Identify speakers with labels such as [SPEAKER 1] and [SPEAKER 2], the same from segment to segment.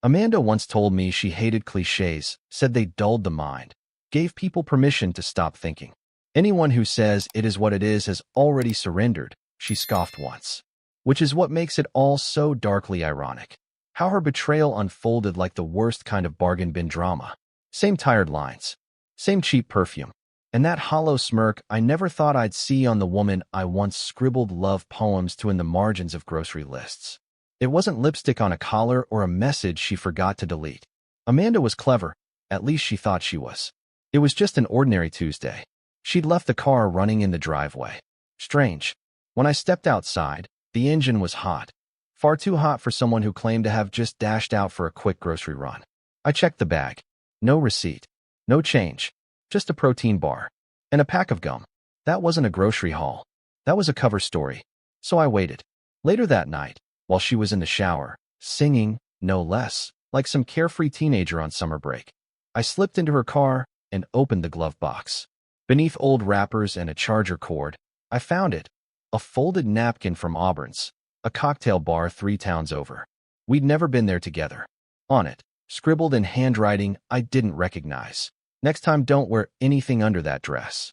[SPEAKER 1] Amanda once told me she hated cliches, said they dulled the mind, gave people permission to stop thinking. Anyone who says it is what it is has already surrendered, she scoffed once. Which is what makes it all so darkly ironic. How her betrayal unfolded like the worst kind of bargain bin drama. Same tired lines, same cheap perfume, and that hollow smirk I never thought I'd see on the woman I once scribbled love poems to in the margins of grocery lists. It wasn't lipstick on a collar or a message she forgot to delete. Amanda was clever, at least she thought she was. It was just an ordinary Tuesday. She'd left the car running in the driveway. Strange. When I stepped outside, the engine was hot. Far too hot for someone who claimed to have just dashed out for a quick grocery run. I checked the bag. No receipt. No change. Just a protein bar. And a pack of gum. That wasn't a grocery haul. That was a cover story. So I waited. Later that night, while she was in the shower, singing, no less, like some carefree teenager on summer break, I slipped into her car and opened the glove box. Beneath old wrappers and a charger cord, I found it. A folded napkin from Auburn's, a cocktail bar 3 towns over. We'd never been there together. On it, scribbled in handwriting I didn't recognize. Next time don't wear anything under that dress.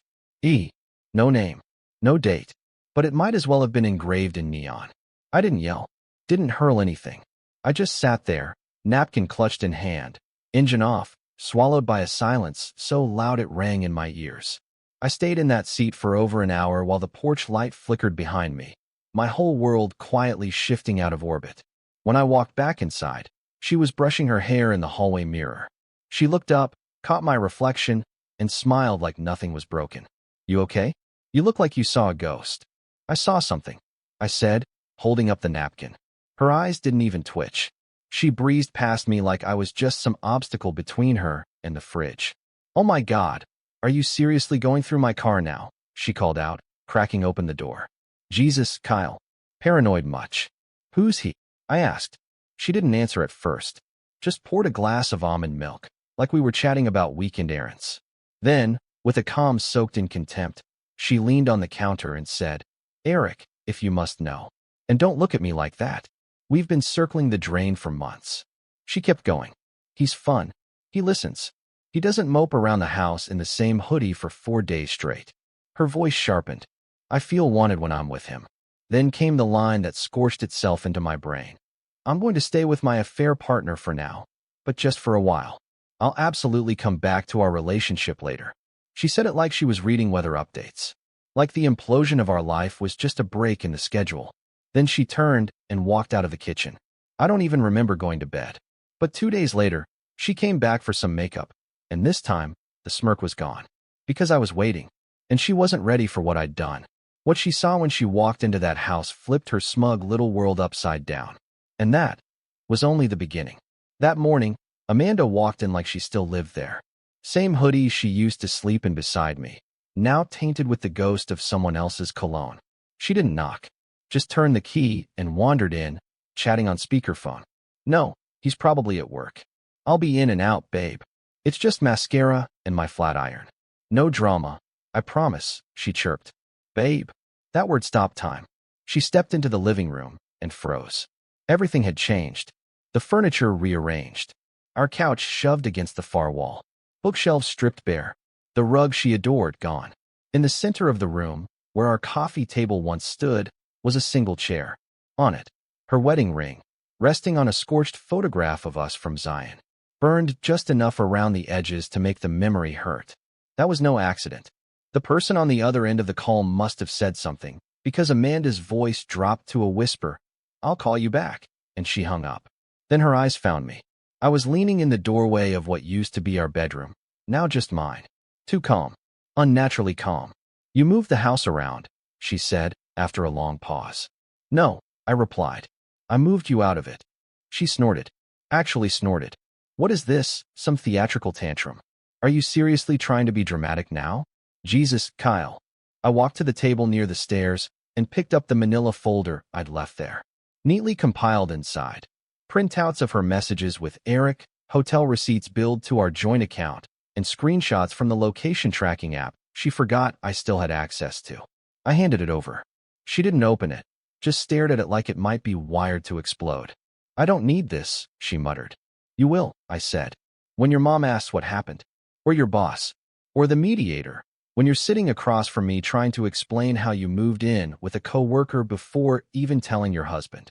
[SPEAKER 1] No name. No date. But it might as well have been engraved in neon. I didn't yell. Didn't hurl anything. I just sat there, napkin clutched in hand, engine off, swallowed by a silence so loud it rang in my ears. I stayed in that seat for over an hour while the porch light flickered behind me, my whole world quietly shifting out of orbit. When I walked back inside, she was brushing her hair in the hallway mirror. She looked up, caught my reflection, and smiled like nothing was broken. You okay? You look like you saw a ghost. I saw something, I said, holding up the napkin. Her eyes didn't even twitch. She breezed past me like I was just some obstacle between her and the fridge. Oh my God, are you seriously going through my car now? She called out, cracking open the door. Jesus, Kyle. Paranoid much? Who's he? I asked. She didn't answer at first. Just poured a glass of almond milk, like we were chatting about weekend errands. Then, with a calm soaked in contempt, she leaned on the counter and said, Eric, if you must know. And don't look at me like that. We've been circling the drain for months. She kept going. He's fun. He listens. He doesn't mope around the house in the same hoodie for 4 days straight. Her voice sharpened. I feel wanted when I'm with him. Then came the line that scorched itself into my brain. I'm going to stay with my affair partner for now, but just for a while. I'll absolutely come back to our relationship later. She said it like she was reading weather updates. Like the implosion of our life was just a break in the schedule. Then she turned and walked out of the kitchen. I don't even remember going to bed. But 2 days later, she came back for some makeup, and this time, the smirk was gone. Because I was waiting, and she wasn't ready for what I'd done. What she saw when she walked into that house flipped her smug little world upside down. And that was only the beginning. That morning, Amanda walked in like she still lived there. Same hoodie she used to sleep in beside me, now tainted with the ghost of someone else's cologne. She didn't knock. Just turned the key and wandered in, chatting on speakerphone. No, he's probably at work. I'll be in and out, babe. It's just mascara and my flat iron. No drama, I promise, she chirped. Babe. That word stopped time. She stepped into the living room and froze. Everything had changed. The furniture rearranged. Our couch shoved against the far wall. Bookshelves stripped bare. The rug she adored gone. In the center of the room, where our coffee table once stood, was a single chair. On it, her wedding ring, resting on a scorched photograph of us from Zion, burned just enough around the edges to make the memory hurt. That was no accident. The person on the other end of the call must have said something, because Amanda's voice dropped to a whisper, I'll call you back, and she hung up. Then her eyes found me. I was leaning in the doorway of what used to be our bedroom, now just mine. Too calm. Unnaturally calm. You moved the house around, she said, after a long pause. No, I replied. I moved you out of it. She snorted. Actually snorted. What is this, some theatrical tantrum? Are you seriously trying to be dramatic now? Jesus, Kyle. I walked to the table near the stairs and picked up the manila folder I'd left there. Neatly compiled inside. Printouts of her messages with Eric, hotel receipts billed to our joint account, and screenshots from the location tracking app she forgot I still had access to. I handed it over. She didn't open it, just stared at it like it might be wired to explode. I don't need this, she muttered. You will, I said. When your mom asks what happened, or your boss, or the mediator, when you're sitting across from me trying to explain how you moved in with a coworker before even telling your husband.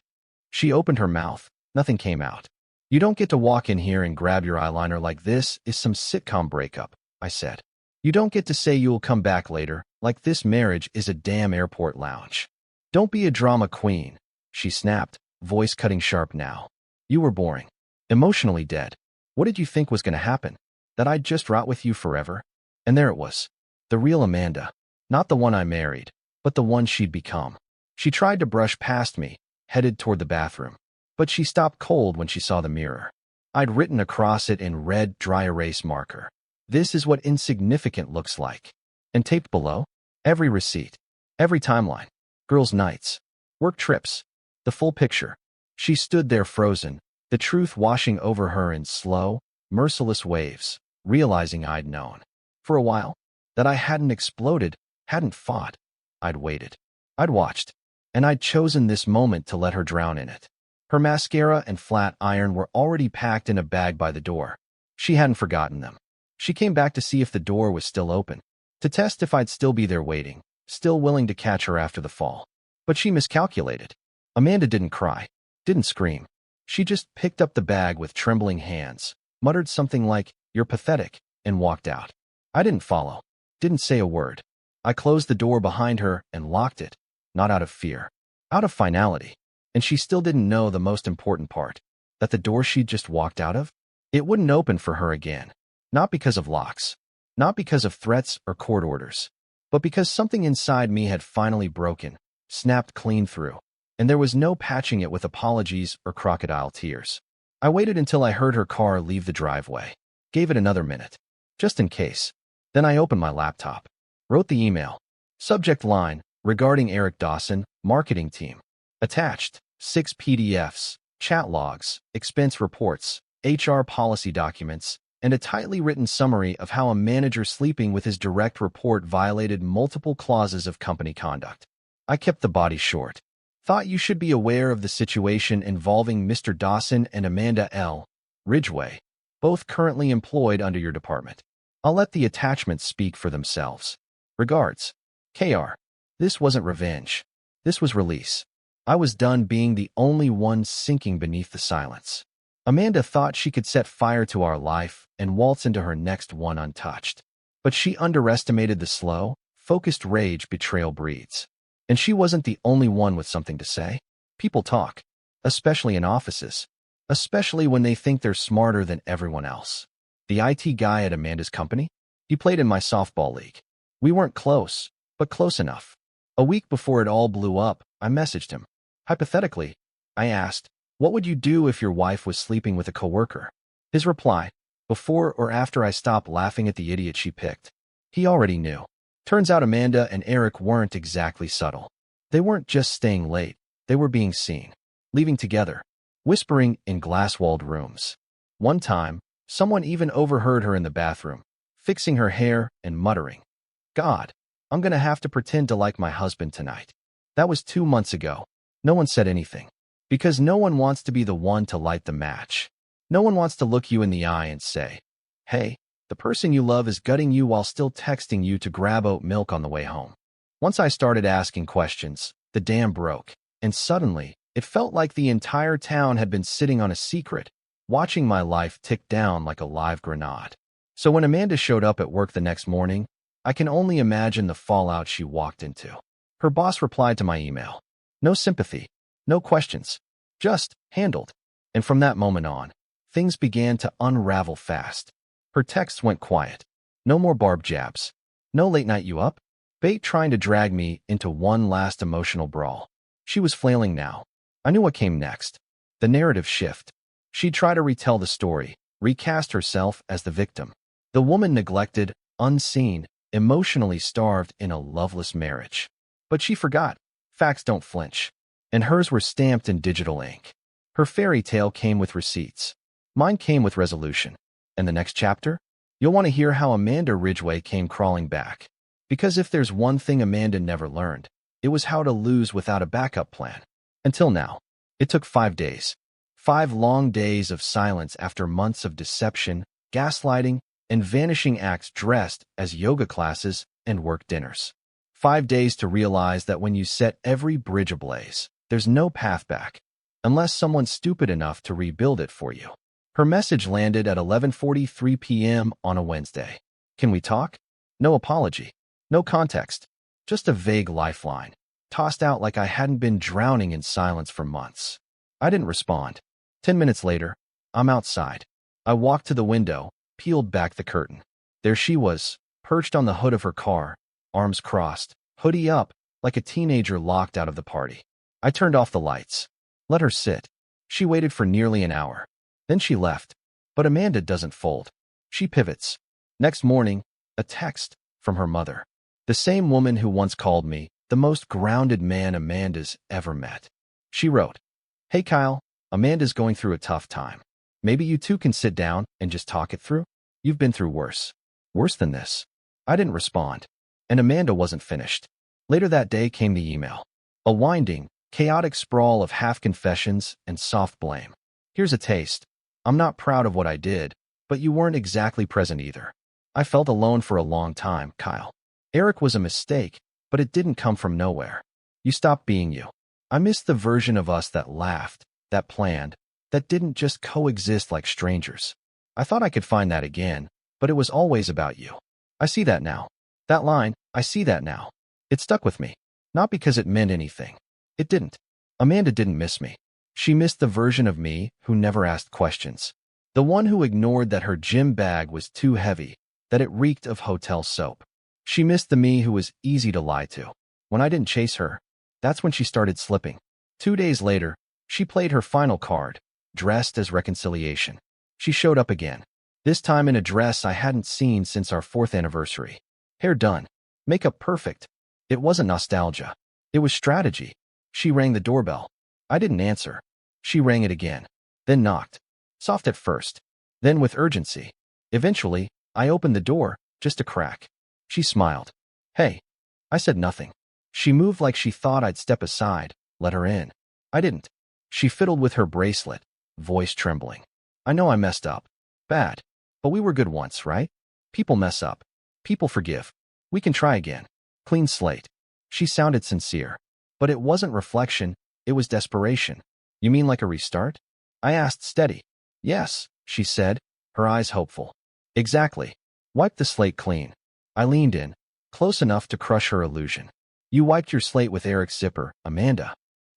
[SPEAKER 1] She opened her mouth. Nothing came out. You don't get to walk in here and grab your eyeliner like this is some sitcom breakup, I said. You don't get to say you'll come back later, like this marriage is a damn airport lounge. Don't be a drama queen, she snapped, voice cutting sharp now. You were boring. Emotionally dead. What did you think was going to happen? That I'd just rot with you forever? And there it was. The real Amanda. Not the one I married, but the one she'd become. She tried to brush past me, headed toward the bathroom. But she stopped cold when she saw the mirror. I'd written across it in red dry erase marker. This is what insignificant looks like. And taped below, every receipt, every timeline, girls' nights, work trips, the full picture. She stood there frozen, the truth washing over her in slow, merciless waves, realizing I'd known. For a while, that I hadn't exploded, hadn't fought. I'd waited. I'd watched. And I'd chosen this moment to let her drown in it. Her mascara and flat iron were already packed in a bag by the door. She hadn't forgotten them. She came back to see if the door was still open, to test if I'd still be there waiting, still willing to catch her after the fall. But she miscalculated. Amanda didn't cry, didn't scream. She just picked up the bag with trembling hands, muttered something like, "You're pathetic," and walked out. I didn't follow, didn't say a word. I closed the door behind her and locked it, not out of fear, out of finality. And she still didn't know the most important part, that the door she'd just walked out of, it wouldn't open for her again. Not because of locks, not because of threats or court orders, but because something inside me had finally broken, snapped clean through, and there was no patching it with apologies or crocodile tears. I waited until I heard her car leave the driveway, gave it another minute, just in case. Then I opened my laptop, wrote the email. Subject line, regarding Eric Dawson, marketing team. Attached, 6 PDFs, chat logs, expense reports, HR policy documents, and a tightly written summary of how a manager sleeping with his direct report violated multiple clauses of company conduct. I kept the body short. Thought you should be aware of the situation involving Mr. Dawson and Amanda L. Ridgway, both currently employed under your department. I'll let the attachments speak for themselves. Regards, KR. This wasn't revenge. This was release. I was done being the only one sinking beneath the silence. Amanda thought she could set fire to our life and waltz into her next one untouched. But she underestimated the slow, focused rage betrayal breeds. And she wasn't the only one with something to say. People talk, especially in offices, especially when they think they're smarter than everyone else. The IT guy at Amanda's company? He played in my softball league. We weren't close, but close enough. A week before it all blew up, I messaged him. Hypothetically, I asked, what would you do if your wife was sleeping with a coworker? His reply, before or after I stopped laughing at the idiot she picked. He already knew. Turns out Amanda and Eric weren't exactly subtle. They weren't just staying late. They were being seen, leaving together, whispering in glass-walled rooms. One time, someone even overheard her in the bathroom, fixing her hair and muttering, "God, I'm gonna have to pretend to like my husband tonight." That was 2 months ago. No one said anything. Because no one wants to be the one to light the match. No one wants to look you in the eye and say, "Hey, the person you love is gutting you while still texting you to grab oat milk on the way home." Once I started asking questions, the dam broke, and suddenly, it felt like the entire town had been sitting on a secret, watching my life tick down like a live grenade. So when Amanda showed up at work the next morning, I can only imagine the fallout she walked into. Her boss replied to my email. No sympathy, no questions, just handled. And from that moment on, things began to unravel fast. Her texts went quiet. No more barb jabs. No late night you up? Bait trying to drag me into one last emotional brawl. She was flailing now. I knew what came next. The narrative shift. She'd try to retell the story, recast herself as the victim. The woman neglected, unseen, emotionally starved in a loveless marriage. But she forgot. Facts don't flinch. And hers were stamped in digital ink. Her fairy tale came with receipts. Mine came with resolution. And the next chapter? You'll want to hear how Amanda Ridgway came crawling back. Because if there's one thing Amanda never learned, it was how to lose without a backup plan. Until now. It took 5 days. 5 long days of silence after months of deception, gaslighting, and vanishing acts dressed as yoga classes and work dinners. 5 days to realize that when you set every bridge ablaze, there's no path back, unless someone's stupid enough to rebuild it for you. Her message landed at 11:43 p.m. on a Wednesday. Can we talk? No apology. No context. Just a vague lifeline, tossed out like I hadn't been drowning in silence for months. I didn't respond. 10 minutes later, I'm outside. I walked to the window, peeled back the curtain. There she was, perched on the hood of her car, arms crossed, hoodie up, like a teenager locked out of the party. I turned off the lights. Let her sit. She waited for nearly an hour. Then she left. But Amanda doesn't fold. She pivots. Next morning, a text from her mother. The same woman who once called me the most grounded man Amanda's ever met. She wrote, "Hey Kyle, Amanda's going through a tough time. Maybe you two can sit down and just talk it through? You've been through worse. Worse than this." I didn't respond. And Amanda wasn't finished. Later that day came the email. A winding, chaotic sprawl of half confessions and soft blame. Here's a taste. I'm not proud of what I did, but you weren't exactly present either. I felt alone for a long time, Kyle. Eric was a mistake, but it didn't come from nowhere. You stopped being you. I missed the version of us that laughed, that planned, that didn't just coexist like strangers. I thought I could find that again, but it was always about you. I see that now. That line, I see that now. It stuck with me. Not because it meant anything. It didn't. Amanda didn't miss me. She missed the version of me who never asked questions. The one who ignored that her gym bag was too heavy, that it reeked of hotel soap. She missed the me who was easy to lie to. When I didn't chase her, that's when she started slipping. 2 days later, she played her final card, dressed as reconciliation. She showed up again, this time in a dress I hadn't seen since our 4th anniversary. Hair done, makeup perfect. It wasn't nostalgia. It was strategy. She rang the doorbell. I didn't answer. She rang it again, then knocked. Soft at first, then with urgency. Eventually, I opened the door, just a crack. She smiled. Hey. I said nothing. She moved like she thought I'd step aside, let her in. I didn't. She fiddled with her bracelet, voice trembling. I know I messed up. Bad. But we were good once, right? People mess up. People forgive. We can try again. Clean slate. She sounded sincere. But it wasn't reflection, it was desperation. You mean like a restart? I asked steady. Yes, she said, her eyes hopeful. Exactly. Wipe the slate clean. I leaned in, close enough to crush her illusion. You wiped your slate with Eric's zipper, Amanda.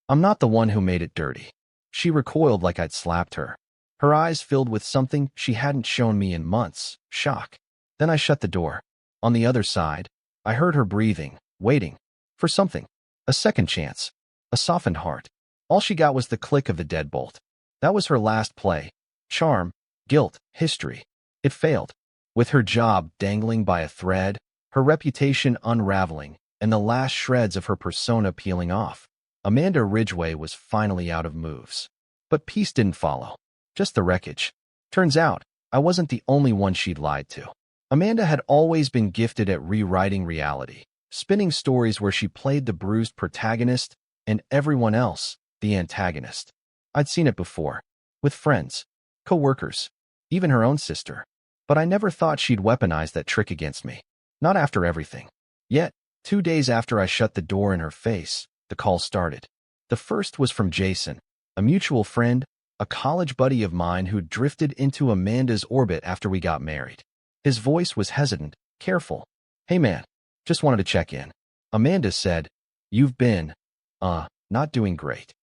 [SPEAKER 1] I'm not the one who made it dirty. She recoiled like I'd slapped her. Her eyes filled with something she hadn't shown me in months, shock. Then I shut the door. On the other side, I heard her breathing, waiting. For something. A second chance. A softened heart. All she got was the click of the deadbolt. That was her last play. Charm, guilt, history. It failed. With her job dangling by a thread, her reputation unraveling, and the last shreds of her persona peeling off, Amanda Ridgway was finally out of moves. But peace didn't follow. Just the wreckage. Turns out, I wasn't the only one she'd lied to. Amanda had always been gifted at rewriting reality, spinning stories where she played the bruised protagonist and everyone else the antagonist. I'd seen it before. With friends, co-workers, even her own sister. But I never thought she'd weaponize that trick against me. Not after everything. Yet, 2 days after I shut the door in her face, the call started. The first was from Jason, a mutual friend, a college buddy of mine who'd drifted into Amanda's orbit after we got married. His voice was hesitant, careful. Hey man, just wanted to check in. Amanda said, you've been, not doing great.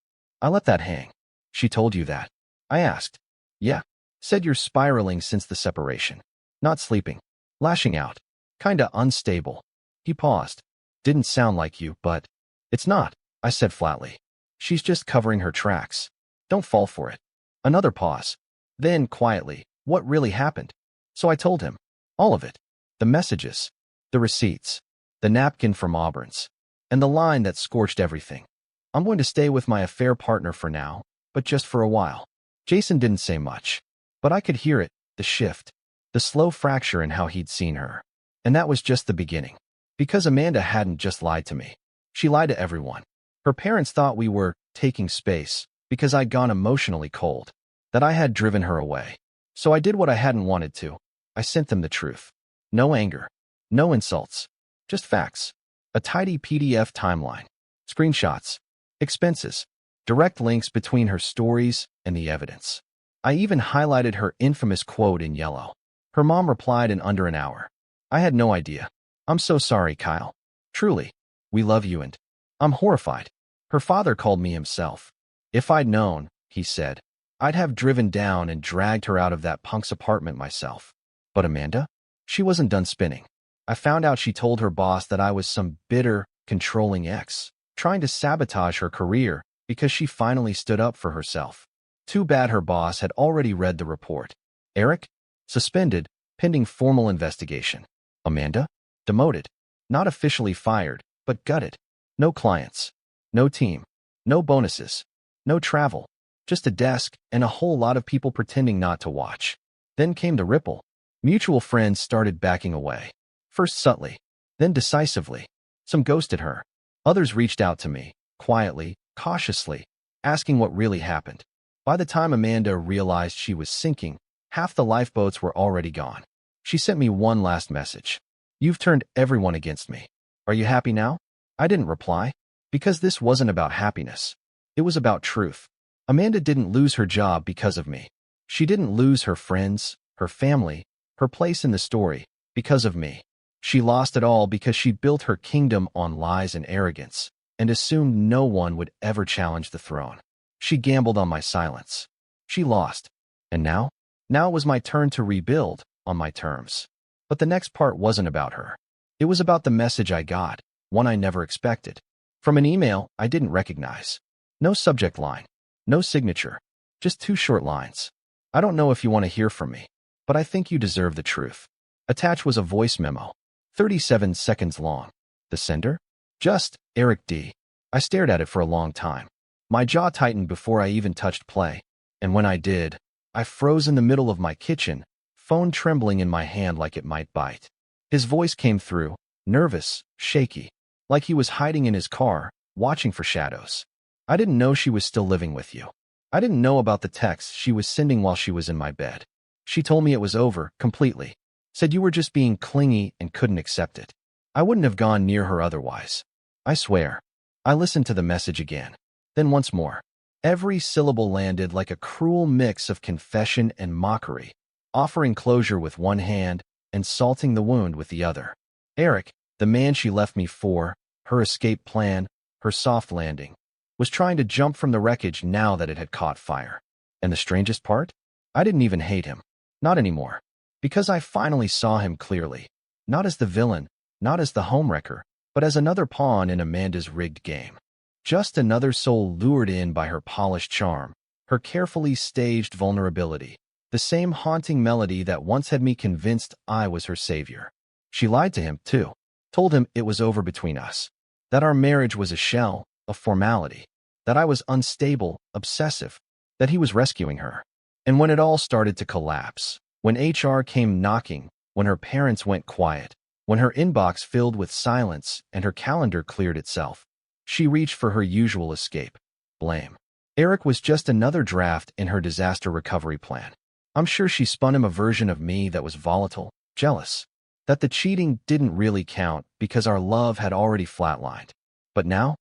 [SPEAKER 1] I let that hang. She told you that? I asked. Yeah. Said you're spiraling since the separation. Not sleeping. Lashing out. Kinda unstable. He paused. Didn't sound like you, but... It's not, I said flatly. She's just covering her tracks. Don't fall for it. Another pause. Then, quietly, what really happened? So I told him. All of it. The messages. The receipts. The napkin from Auburn's. And the line that scorched everything. I'm going to stay with my affair partner for now, but just for a while. Jason didn't say much. But I could hear it, the shift. The slow fracture in how he'd seen her. And that was just the beginning. Because Amanda hadn't just lied to me. She lied to everyone. Her parents thought we were taking space, because I'd gone emotionally cold, that I had driven her away. So I did what I hadn't wanted to. I sent them the truth. No anger. No insults. Just facts. A tidy PDF timeline. Screenshots. Expenses. Direct links between her stories and the evidence. I even highlighted her infamous quote in yellow. Her mom replied in under an hour. I had no idea. I'm so sorry, Kyle. Truly. We love you and... I'm horrified. Her father called me himself. If I'd known, he said, I'd have driven down and dragged her out of that punk's apartment myself. But Amanda? She wasn't done spinning. I found out she told her boss that I was some bitter, controlling ex, trying to sabotage her career because she finally stood up for herself. Too bad her boss had already read the report. Eric? Suspended, pending formal investigation. Amanda? Demoted. Not officially fired, but gutted. No clients. No team. No bonuses. No travel. Just a desk and a whole lot of people pretending not to watch. Then came the ripple. Mutual friends started backing away. First subtly, then decisively. Some ghosted her. Others reached out to me, quietly, cautiously, asking what really happened. By the time Amanda realized she was sinking, half the lifeboats were already gone. She sent me one last message. You've turned everyone against me. Are you happy now? I didn't reply, because this wasn't about happiness. It was about truth. Amanda didn't lose her job because of me. She didn't lose her friends, her family, her place in the story, because of me. She lost it all because she built her kingdom on lies and arrogance, and assumed no one would ever challenge the throne. She gambled on my silence. She lost. And now? Now it was my turn to rebuild, on my terms. But the next part wasn't about her. It was about the message I got, one I never expected. From an email I didn't recognize. No subject line. No signature. Just 2 short lines. I don't know if you want to hear from me, but I think you deserve the truth. Attached was a voice memo. 37 seconds long. The sender? Just Eric D. I stared at it for a long time. My jaw tightened before I even touched play. And when I did, I froze in the middle of my kitchen, phone trembling in my hand like it might bite. His voice came through, nervous, shaky, like he was hiding in his car, watching for shadows. I didn't know she was still living with you. I didn't know about the texts she was sending while she was in my bed. She told me it was over, completely. Said you were just being clingy and couldn't accept it. I wouldn't have gone near her otherwise. I swear. I listened to the message again. Then once more. Every syllable landed like a cruel mix of confession and mockery, offering closure with one hand and salting the wound with the other. Eric, the man she left me for, her escape plan, her soft landing, was trying to jump from the wreckage now that it had caught fire. And the strangest part? I didn't even hate him. Not anymore. Because I finally saw him clearly. Not as the villain, not as the homewrecker, but as another pawn in Amanda's rigged game. Just another soul lured in by her polished charm, her carefully staged vulnerability, the same haunting melody that once had me convinced I was her savior. She lied to him, too. Told him it was over between us. That our marriage was a shell, a formality. That I was unstable, obsessive. That he was rescuing her. And when it all started to collapse, when HR came knocking, when her parents went quiet, when her inbox filled with silence and her calendar cleared itself, she reached for her usual escape. Blame. Eric was just another draft in her disaster recovery plan. I'm sure she spun him a version of me that was volatile, jealous. That the cheating didn't really count because our love had already flatlined. But now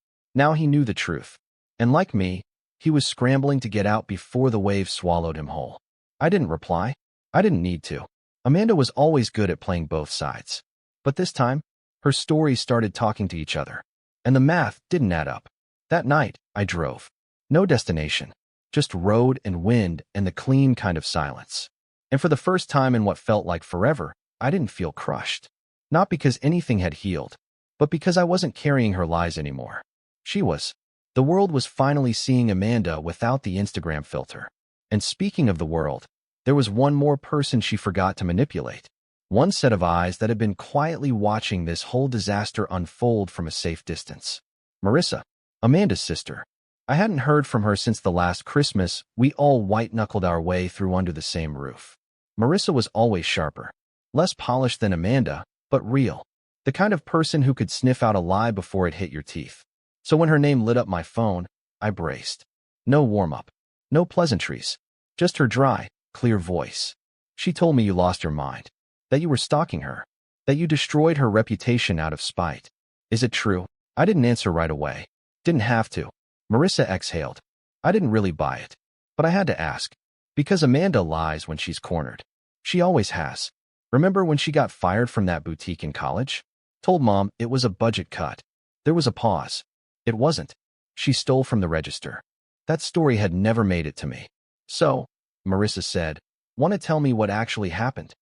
[SPEAKER 1] he knew the truth. And like me, he was scrambling to get out before the wave swallowed him whole. I didn't reply. I didn't need to. Amanda was always good at playing both sides. But this time, her stories started talking to each other. And the math didn't add up. That night, I drove. No destination. Just road and wind and the clean kind of silence. And for the first time in what felt like forever, I didn't feel crushed. Not because anything had healed, but because I wasn't carrying her lies anymore. She was. The world was finally seeing Amanda without the Instagram filter. And speaking of the world, there was one more person she forgot to manipulate. One set of eyes that had been quietly watching this whole disaster unfold from a safe distance. Marissa, Amanda's sister. I hadn't heard from her since the last Christmas we all white-knuckled our way through under the same roof. Marissa was always sharper. Less polished than Amanda, but real. The kind of person who could sniff out a lie before it hit your teeth. So when her name lit up my phone, I braced. No warm-up. No pleasantries. Just her dry, clear voice. She told me you lost your mind. That you were stalking her. That you destroyed her reputation out of spite. Is it true? I didn't answer right away. Didn't have to. Marissa exhaled. I didn't really buy it. But I had to ask. Because Amanda lies when she's cornered. She always has. Remember when she got fired from that boutique in college? Told Mom it was a budget cut. There was a pause. It wasn't. She stole from the register. That story had never made it to me. So, Marissa said, want to tell me what actually happened?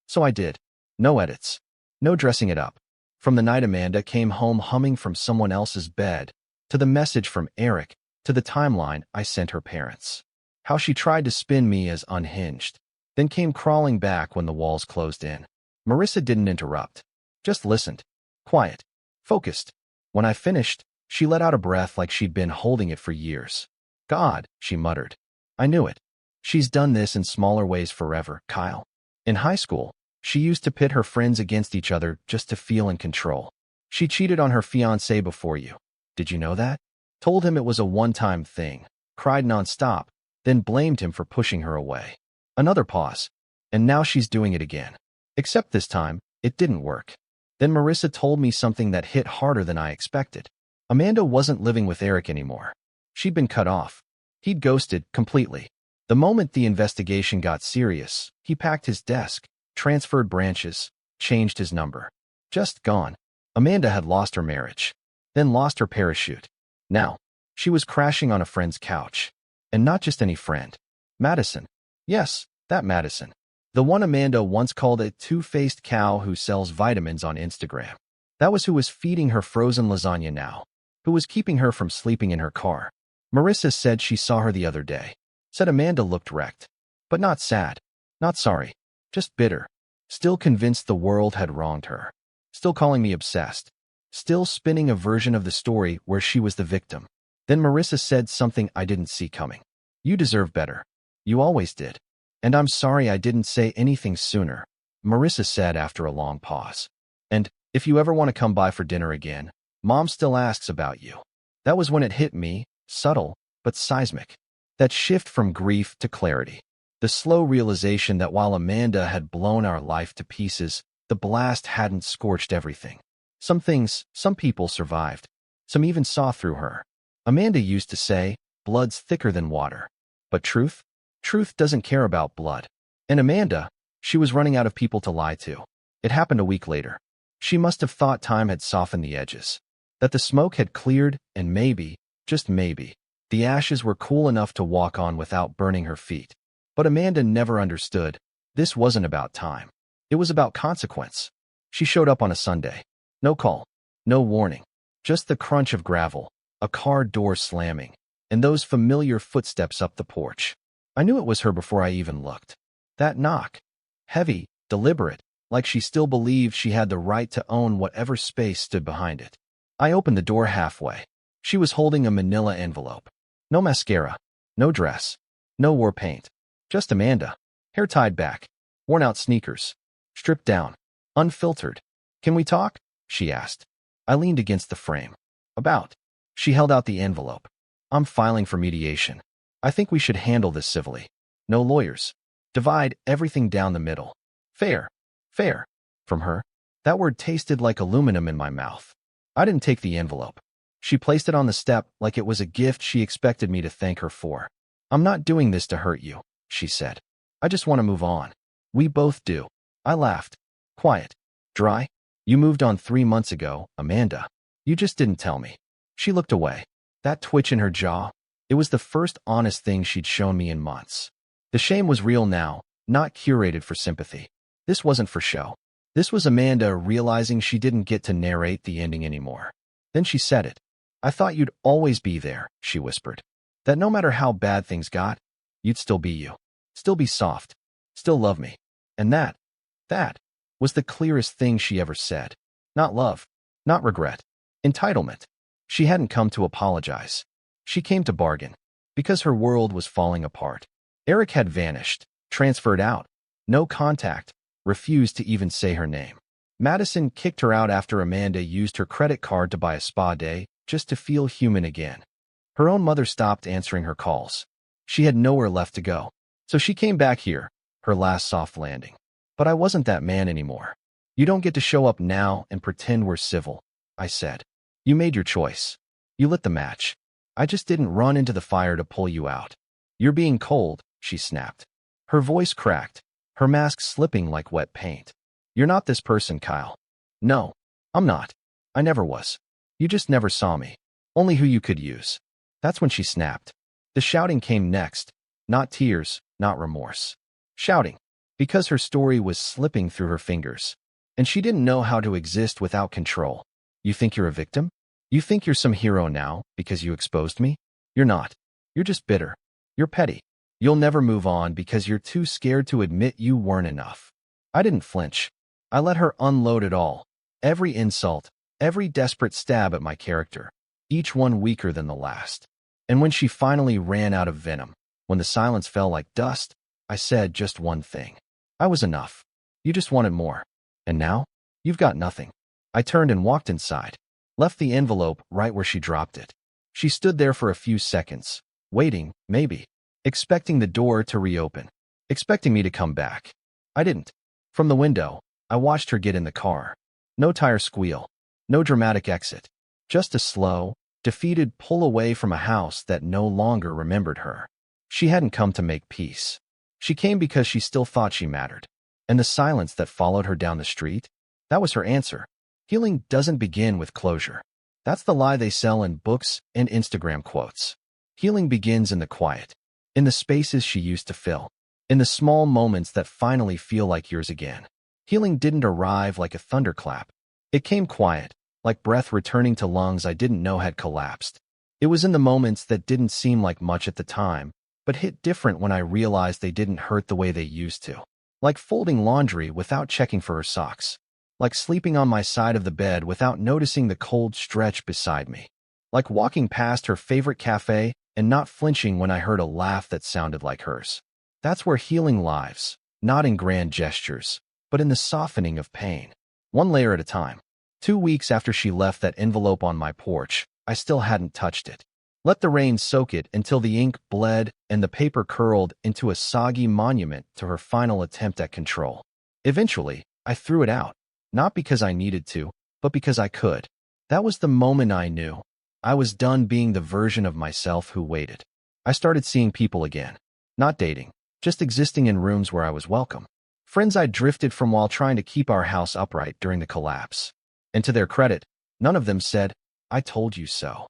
[SPEAKER 1] So I did. No edits. No dressing it up. From the night Amanda came home humming from someone else's bed, to the message from Eric, to the timeline I sent her parents. How she tried to spin me as unhinged, then came crawling back when the walls closed in. Marissa didn't interrupt. Just listened. Quiet. Focused. When I finished, she let out a breath like she'd been holding it for years. God, she muttered. I knew it. She's done this in smaller ways forever, Kyle. In high school, she used to pit her friends against each other just to feel in control. She cheated on her fiancé before you. Did you know that? Told him it was a one-time thing, cried nonstop, then blamed him for pushing her away. Another pause. And now she's doing it again. Except this time, it didn't work. Then Marissa told me something that hit harder than I expected. Amanda wasn't living with Eric anymore. She'd been cut off. He'd ghosted completely. The moment the investigation got serious, he packed his desk, transferred branches, changed his number. Just gone. Amanda had lost her marriage, then lost her parachute. Now, she was crashing on a friend's couch. And not just any friend. Madison. Yes, that Madison. The one Amanda once called a two-faced cow who sells vitamins on Instagram. That was who was feeding her frozen lasagna now. Who was keeping her from sleeping in her car. Marissa said she saw her the other day. Said Amanda looked wrecked. But not sad. Not sorry. Just bitter. Still convinced the world had wronged her. Still calling me obsessed. Still spinning a version of the story where she was the victim. Then Marissa said something I didn't see coming. You deserve better. You always did. And I'm sorry I didn't say anything sooner, Marissa said after a long pause. And, if you ever want to come by for dinner again, Mom still asks about you. That was when it hit me, subtle, but seismic. That shift from grief to clarity. The slow realization that while Amanda had blown our life to pieces, the blast hadn't scorched everything. Some things, some people survived. Some even saw through her. Amanda used to say, blood's thicker than water. But truth? Truth doesn't care about blood. And Amanda, she was running out of people to lie to. It happened a week later. She must have thought time had softened the edges. That the smoke had cleared, and maybe, just maybe, the ashes were cool enough to walk on without burning her feet. But Amanda never understood. This wasn't about time. It was about consequence. She showed up on a Sunday. No call. No warning. Just the crunch of gravel, a car door slamming, and those familiar footsteps up the porch. I knew it was her before I even looked. That knock. Heavy, deliberate, like she still believed she had the right to own whatever space stood behind it. I opened the door halfway. She was holding a manila envelope. No mascara. No dress. No war paint. Just Amanda. Hair tied back. Worn out sneakers. Stripped down. Unfiltered. Can we talk? She asked. I leaned against the frame. About. She held out the envelope. I'm filing for mediation. I think we should handle this civilly. No lawyers. Divide everything down the middle. Fair. Fair. From her. That word tasted like aluminum in my mouth. I didn't take the envelope. She placed it on the step like it was a gift she expected me to thank her for. I'm not doing this to hurt you, she said. I just want to move on. We both do. I laughed. Quiet. Dry. You moved on 3 months ago, Amanda. You just didn't tell me. She looked away. That twitch in her jaw. It was the first honest thing she'd shown me in months. The shame was real now, not curated for sympathy. This wasn't for show. This was Amanda realizing she didn't get to narrate the ending anymore. Then she said it. I thought you'd always be there, she whispered. That no matter how bad things got, you'd still be you. Still be soft. Still love me. And that was the clearest thing she ever said. Not love. Not regret. Entitlement. She hadn't come to apologize. She came to bargain. Because her world was falling apart. Eric had vanished. Transferred out. No contact. Refused to even say her name. Madison kicked her out after Amanda used her credit card to buy a spa day, just to feel human again. Her own mother stopped answering her calls. She had nowhere left to go. So she came back here, her last soft landing. But I wasn't that man anymore. You don't get to show up now and pretend we're civil, I said. You made your choice. You lit the match. I just didn't run into the fire to pull you out. You're being cold, she snapped. Her voice cracked, her mask slipping like wet paint. You're not this person, Kyle. No, I'm not. I never was. You just never saw me. Only who you could use. That's when she snapped. The shouting came next. Not tears, not remorse. Shouting. Because her story was slipping through her fingers. And she didn't know how to exist without control. You think you're a victim? You think you're some hero now because you exposed me? You're not. You're just bitter. You're petty. You'll never move on because you're too scared to admit you weren't enough. I didn't flinch. I let her unload it all. Every insult, every desperate stab at my character, each one weaker than the last. And when she finally ran out of venom, when the silence fell like dust, I said just one thing. I was enough. You just wanted more. And now? You've got nothing. I turned and walked inside. Left the envelope right where she dropped it. She stood there for a few seconds, waiting, maybe, expecting the door to reopen, expecting me to come back. I didn't. From the window, I watched her get in the car. No tire squeal, no dramatic exit, just a slow, defeated pull away from a house that no longer remembered her. She hadn't come to make peace. She came because she still thought she mattered. And the silence that followed her down the street, that was her answer. Healing doesn't begin with closure. That's the lie they sell in books and Instagram quotes. Healing begins in the quiet, in the spaces she used to fill, in the small moments that finally feel like yours again. Healing didn't arrive like a thunderclap. It came quiet, like breath returning to lungs I didn't know had collapsed. It was in the moments that didn't seem like much at the time, but hit different when I realized they didn't hurt the way they used to. Like folding laundry without checking for her socks. Like sleeping on my side of the bed without noticing the cold stretch beside me. Like walking past her favorite cafe and not flinching when I heard a laugh that sounded like hers. That's where healing lives, not in grand gestures, but in the softening of pain. One layer at a time. 2 weeks after she left that envelope on my porch, I still hadn't touched it. Let the rain soak it until the ink bled and the paper curled into a soggy monument to her final attempt at control. Eventually, I threw it out. Not because I needed to, but because I could. That was the moment I knew. I was done being the version of myself who waited. I started seeing people again. Not dating, just existing in rooms where I was welcome. Friends I drifted from while trying to keep our house upright during the collapse. And to their credit, none of them said, "I told you so."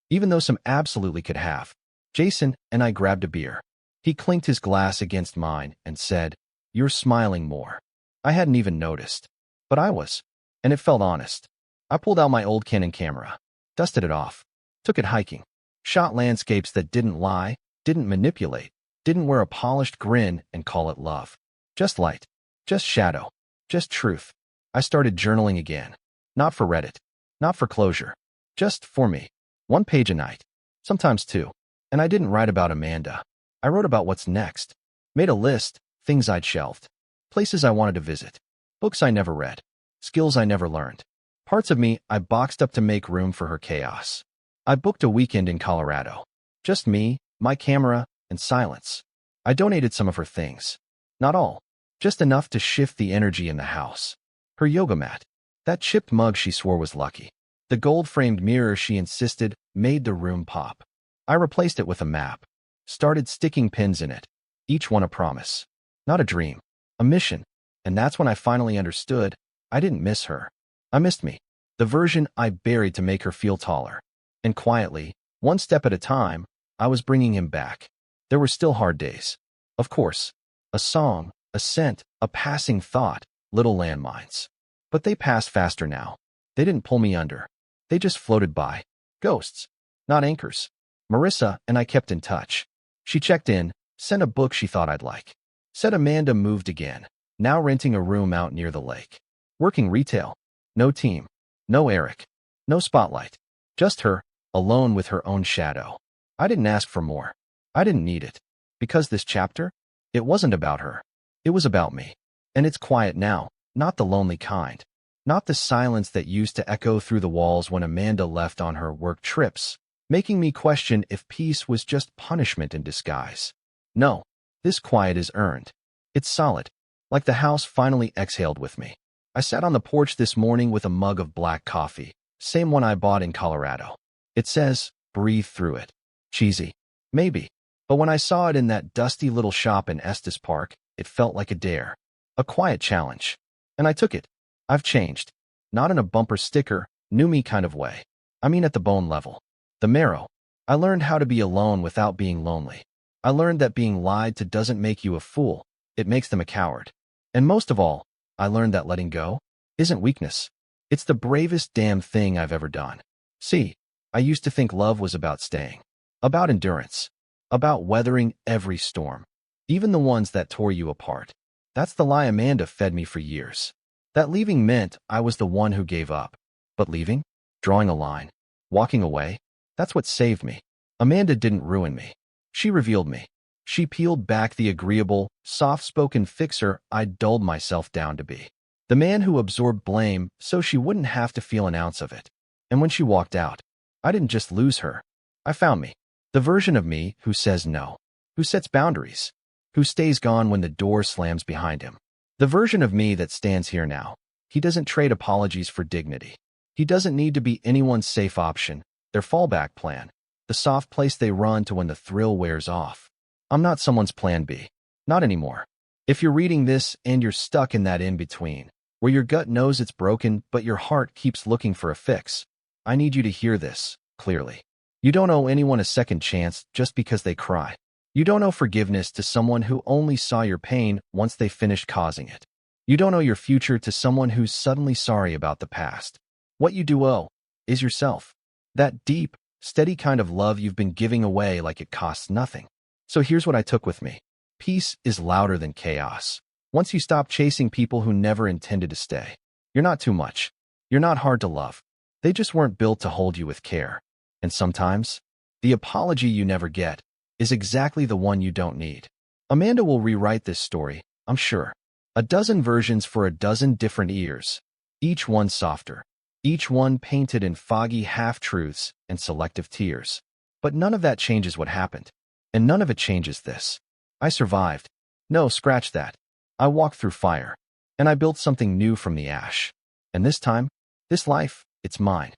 [SPEAKER 1] Even though some absolutely could have. Jason and I grabbed a beer. He clinked his glass against mine and said, "You're smiling more." I hadn't even noticed. But I was, and it felt honest. I pulled out my old Canon camera, dusted it off, took it hiking, shot landscapes that didn't lie, didn't manipulate, didn't wear a polished grin and call it love. Just light, just shadow, just truth. I started journaling again. Not for Reddit, not for closure, just for me. 1 page a night, sometimes 2. And I didn't write about Amanda. I wrote about what's next. Made a list, things I'd shelved, places I wanted to visit. Books I never read. Skills I never learned. Parts of me I boxed up to make room for her chaos. I booked a weekend in Colorado. Just me, my camera, and silence. I donated some of her things. Not all. Just enough to shift the energy in the house. Her yoga mat. That chipped mug she swore was lucky. The gold-framed mirror she insisted made the room pop. I replaced it with a map. Started sticking pins in it. Each one a promise. Not a dream. A mission. And that's when I finally understood, I didn't miss her. I missed me. The version I buried to make her feel taller. And quietly, one step at a time, I was bringing him back. There were still hard days. Of course. A song, a scent, a passing thought, little landmines. But they passed faster now. They didn't pull me under. They just floated by. Ghosts. Not anchors. Marissa and I kept in touch. She checked in, sent a book she thought I'd like. Said Amanda moved again. Now renting a room out near the lake. Working retail. No team. No Eric. No spotlight. Just her, alone with her own shadow. I didn't ask for more. I didn't need it. Because this chapter? It wasn't about her. It was about me. And it's quiet now, not the lonely kind. Not the silence that used to echo through the walls when Amanda left on her work trips. making me question if peace was just punishment in disguise. No, this quiet is earned. It's solid, like the house finally exhaled with me. I sat on the porch this morning with a mug of black coffee, same one I bought in Colorado. It says, breathe through it. Cheesy. Maybe. But when I saw it in that dusty little shop in Estes Park, it felt like a dare. A quiet challenge. And I took it. I've changed. Not in a bumper sticker, new me kind of way. I mean at the bone level. The marrow. I learned how to be alone without being lonely. I learned that being lied to doesn't make you a fool. It makes them a coward. And most of all, I learned that letting go isn't weakness. It's the bravest damn thing I've ever done. See, I used to think love was about staying. About endurance. About weathering every storm. Even the ones that tore you apart. That's the lie Amanda fed me for years. That leaving meant I was the one who gave up. But leaving? Drawing a line? Walking away? That's what saved me. Amanda didn't ruin me. She revealed me. She peeled back the agreeable, soft-spoken fixer I'd dulled myself down to be. The man who absorbed blame so she wouldn't have to feel an ounce of it. And when she walked out, I didn't just lose her. I found me. The version of me who says no. Who sets boundaries. Who stays gone when the door slams behind him. The version of me that stands here now. He doesn't trade apologies for dignity. He doesn't need to be anyone's safe option, their fallback plan, the soft place they run to when the thrill wears off. I'm not someone's plan B. Not anymore. If you're reading this and you're stuck in that in-between, where your gut knows it's broken but your heart keeps looking for a fix, I need you to hear this clearly. You don't owe anyone a second chance just because they cry. You don't owe forgiveness to someone who only saw your pain once they finished causing it. You don't owe your future to someone who's suddenly sorry about the past. What you do owe is yourself. That deep, steady kind of love you've been giving away like it costs nothing. So here's what I took with me. Peace is louder than chaos. Once you stop chasing people who never intended to stay, you're not too much. You're not hard to love. They just weren't built to hold you with care. And sometimes, the apology you never get is exactly the one you don't need. Amanda will rewrite this story, I'm sure. A dozen versions for a dozen different ears. Each one softer. Each one painted in foggy half-truths and selective tears. But none of that changes what happened. And none of it changes this. I survived. No, scratch that. I walked through fire. And I built something new from the ash. And this time, this life, it's mine.